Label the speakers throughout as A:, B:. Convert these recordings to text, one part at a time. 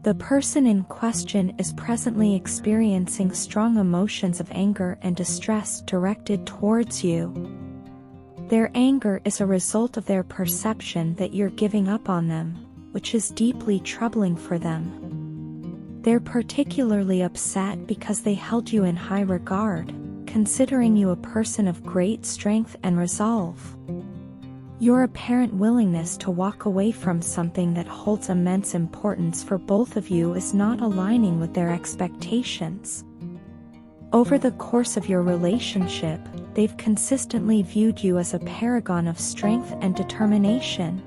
A: The person in question is presently experiencing strong emotions of anger and distress directed towards you. Their anger is a result of their perception that you're giving up on them, which is deeply troubling for them. They're particularly upset because they held you in high regard, considering you a person of great strength and resolve. Your apparent willingness to walk away from something that holds immense importance for both of you is not aligning with their expectations. Over the course of your relationship, they've consistently viewed you as a paragon of strength and determination.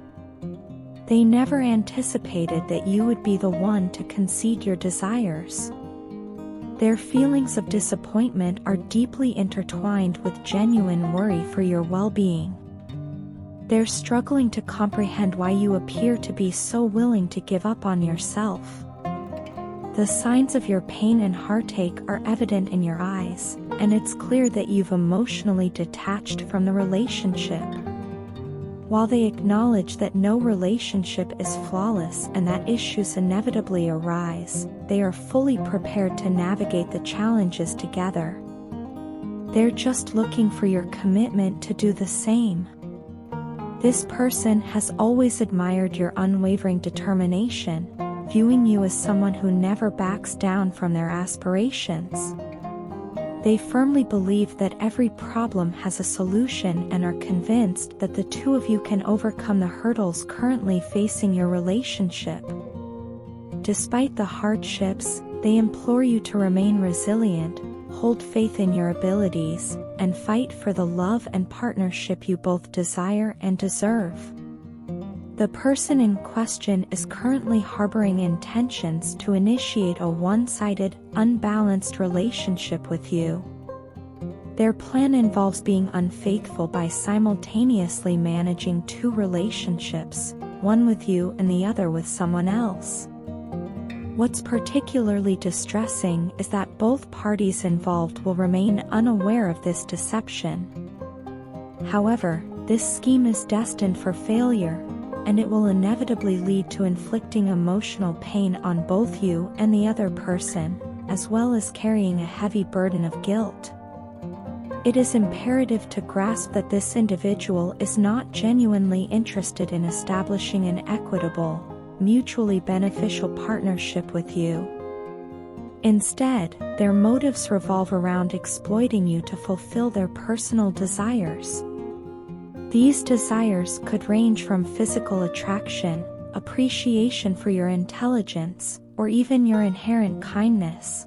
A: They never anticipated that you would be the one to concede your desires. Their feelings of disappointment are deeply intertwined with genuine worry for your well-being. They're struggling to comprehend why you appear to be so willing to give up on yourself. The signs of your pain and heartache are evident in your eyes, and it's clear that you've emotionally detached from the relationship. While they acknowledge that no relationship is flawless and that issues inevitably arise, they are fully prepared to navigate the challenges together. They're just looking for your commitment to do the same. This person has always admired your unwavering determination, viewing you as someone who never backs down from their aspirations. They firmly believe that every problem has a solution and are convinced that the two of you can overcome the hurdles currently facing your relationship. Despite the hardships, they implore you to remain resilient, hold faith in your abilities, and fight for the love and partnership you both desire and deserve. The person in question is currently harboring intentions to initiate a one-sided, unbalanced relationship with you. Their plan involves being unfaithful by simultaneously managing two relationships, one with you and the other with someone else. What's particularly distressing is that both parties involved will remain unaware of this deception. However, this scheme is destined for failure, and it will inevitably lead to inflicting emotional pain on both you and the other person, as well as carrying a heavy burden of guilt. It is imperative to grasp that this individual is not genuinely interested in establishing an equitable, mutually beneficial partnership with you. Instead, their motives revolve around exploiting you to fulfill their personal desires. These desires could range from physical attraction, appreciation for your intelligence, or even your inherent kindness.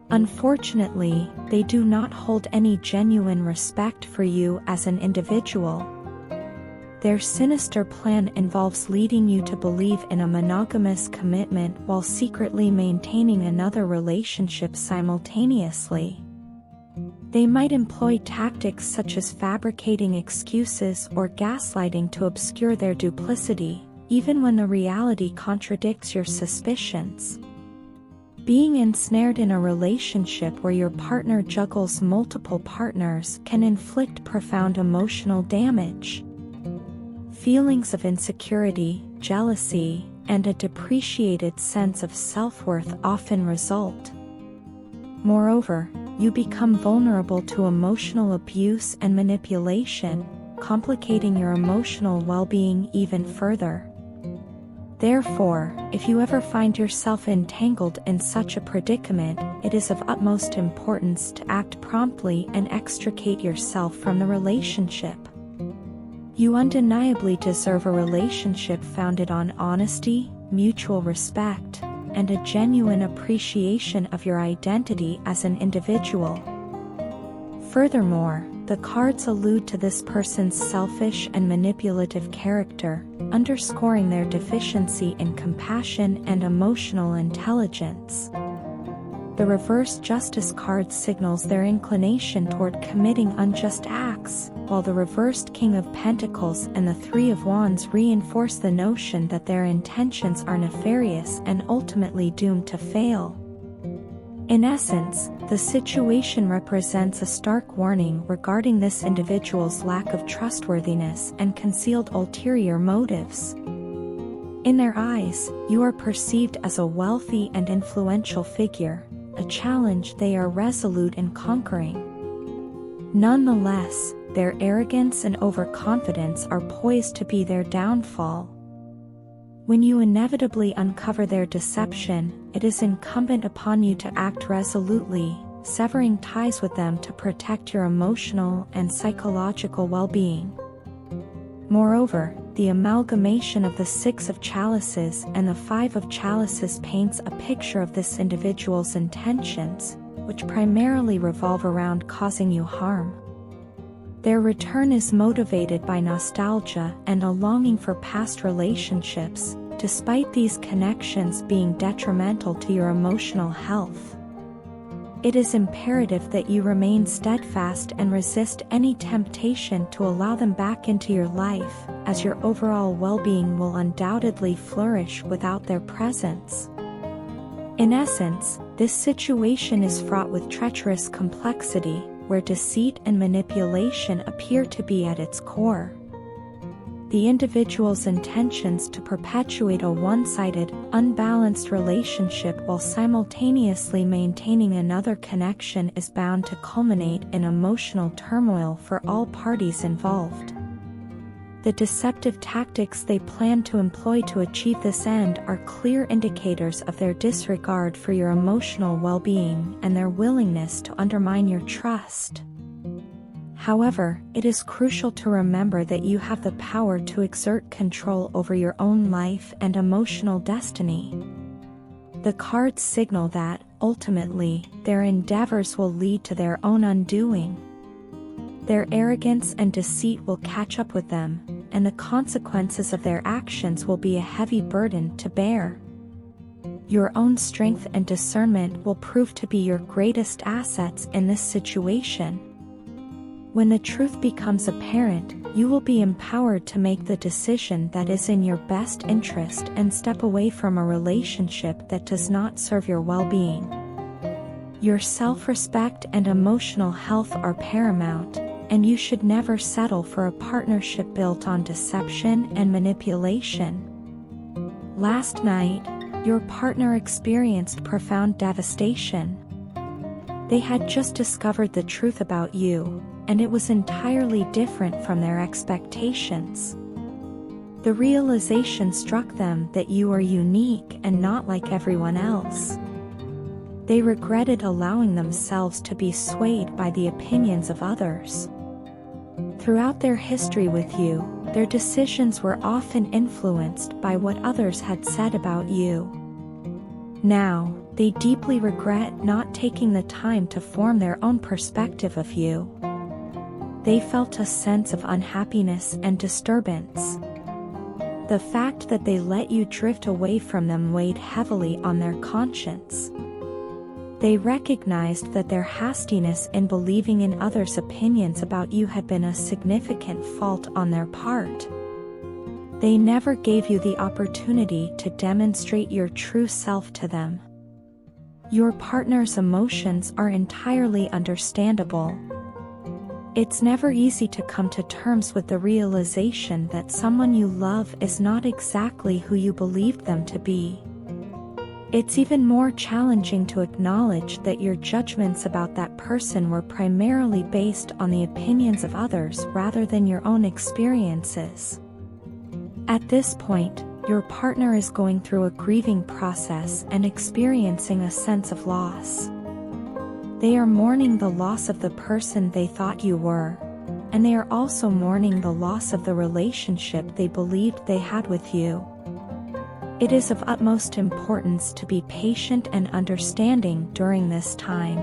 A: Unfortunately, they do not hold any genuine respect for you as an individual. Their sinister plan involves leading you to believe in a monogamous commitment while secretly maintaining another relationship simultaneously. They might employ tactics such as fabricating excuses or gaslighting to obscure their duplicity, even when the reality contradicts your suspicions. Being ensnared in a relationship where your partner juggles multiple partners can inflict profound emotional damage. Feelings of insecurity, jealousy, and a depreciated sense of self-worth often result. Moreover, you become vulnerable to emotional abuse and manipulation, complicating your emotional well-being even further. Therefore, if you ever find yourself entangled in such a predicament, it is of utmost importance to act promptly and extricate yourself from the relationship. You undeniably deserve a relationship founded on honesty, mutual respect, and a genuine appreciation of your identity as an individual. Furthermore, the cards allude to this person's selfish and manipulative character, underscoring their deficiency in compassion and emotional intelligence. The reverse justice card signals their inclination toward committing unjust acts, while the reversed King of Pentacles and the Three of Wands reinforce the notion that their intentions are nefarious and ultimately doomed to fail. In essence, the situation represents a stark warning regarding this individual's lack of trustworthiness and concealed ulterior motives. In their eyes, you are perceived as a wealthy and influential figure, a challenge they are resolute in conquering. Nonetheless, their arrogance and overconfidence are poised to be their downfall. When you inevitably uncover their deception, it is incumbent upon you to act resolutely, severing ties with them to protect your emotional and psychological well-being. Moreover, the amalgamation of the 6 of chalices and the 5 of chalices paints a picture of this individual's intentions, which primarily revolve around causing you harm. Their return is motivated by nostalgia and a longing for past relationships, despite these connections being detrimental to your emotional health. It is imperative that you remain steadfast and resist any temptation to allow them back into your life, as your overall well-being will undoubtedly flourish without their presence. In essence, this situation is fraught with treacherous complexity, where deceit and manipulation appear to be at its core. The individual's intentions to perpetuate a one-sided, unbalanced relationship while simultaneously maintaining another connection is bound to culminate in emotional turmoil for all parties involved. The deceptive tactics they plan to employ to achieve this end are clear indicators of their disregard for your emotional well-being and their willingness to undermine your trust. However, it is crucial to remember that you have the power to exert control over your own life and emotional destiny. The cards signal that, ultimately, their endeavors will lead to their own undoing. Their arrogance and deceit will catch up with them, and the consequences of their actions will be a heavy burden to bear. Your own strength and discernment will prove to be your greatest assets in this situation. When the truth becomes apparent, you will be empowered to make the decision that is in your best interest and step away from a relationship that does not serve your well-being. Your self-respect and emotional health are paramount, and you should never settle for a partnership built on deception and manipulation. Last night, your partner experienced profound devastation. They had just discovered the truth about you, and it was entirely different from their expectations. The realization struck them that you are unique and not like everyone else. They regretted allowing themselves to be swayed by the opinions of others. Throughout their history with you, their decisions were often influenced by what others had said about you. Now, they deeply regret not taking the time to form their own perspective of you. They felt a sense of unhappiness and disturbance. The fact that they let you drift away from them weighed heavily on their conscience. They recognized that their hastiness in believing in others' opinions about you had been a significant fault on their part. They never gave you the opportunity to demonstrate your true self to them. Your partner's emotions are entirely understandable. It's never easy to come to terms with the realization that someone you love is not exactly who you believed them to be. It's even more challenging to acknowledge that your judgments about that person were primarily based on the opinions of others rather than your own experiences. At this point, your partner is going through a grieving process and experiencing a sense of loss. They are mourning the loss of the person they thought you were, and they are also mourning the loss of the relationship they believed they had with you. It is of utmost importance to be patient and understanding during this time.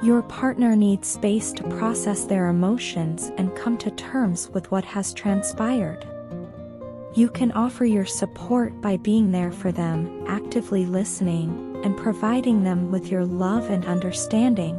A: Your partner needs space to process their emotions and come to terms with what has transpired. You can offer your support by being there for them, actively listening, and providing them with your love and understanding.